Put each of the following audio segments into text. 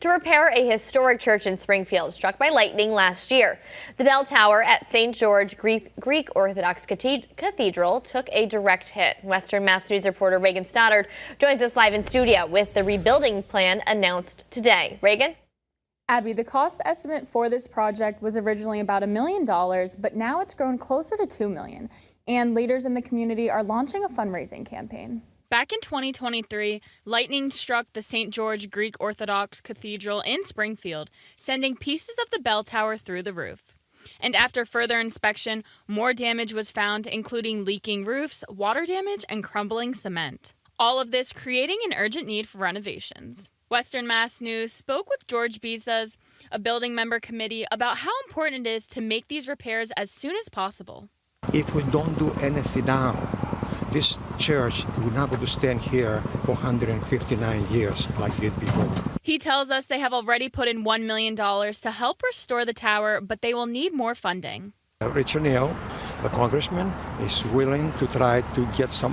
to repair a historic church in Springfield struck by lightning last year. The bell tower at St. George Greek Orthodox Cathedral took a direct hit. Western Mass News reporter Reagan Stoddard joins us live in studio with the rebuilding plan announced today. Reagan? Abby, the cost estimate for this project was originally about $1 million, but now it's grown closer to $2 million. And leaders in the community are launching a fundraising campaign. Back in 2023, lightning struck the St. George Greek Orthodox Cathedral in Springfield, sending pieces of the bell tower through the roof. And after further inspection, more damage was found, including leaking roofs, water damage, and crumbling cement. All of this creating an urgent need for renovations. Western Mass News spoke with George Bizas, a building member committee, about how important it is to make these repairs as soon as possible. If we don't do anything now, this church will not going to stand here for 159 years like it did before. He tells us they have already put in $1 million to help restore the tower, but they will need more funding. Richard Neal, the congressman, is willing to try to get some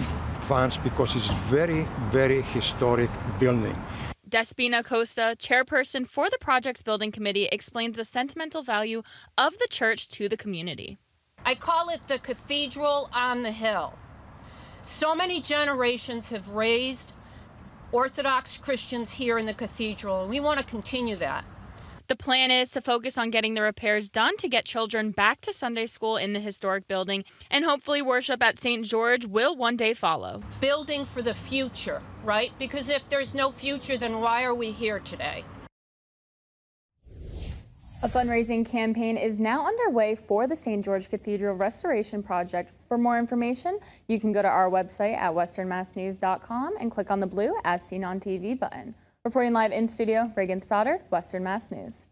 funds because it's very, very historic building. Despina Costa, chairperson for the project's building committee, explains the sentimental value of the church to the community. I call it the Cathedral on the Hill. So many generations have raised Orthodox Christians here in the cathedral, and we want to continue that. The plan is to focus on getting the repairs done to get children back to Sunday school in the historic building, and hopefully worship at St. George will one day follow. Building for the future, right? Because if there's no future, then why are we here today? A fundraising campaign is now underway for the St. George Cathedral Restoration Project. For more information, you can go to our website at westernmassnews.com and click on the blue As Seen on TV button. Reporting live in studio, Reagan Stoddard, Western Mass News.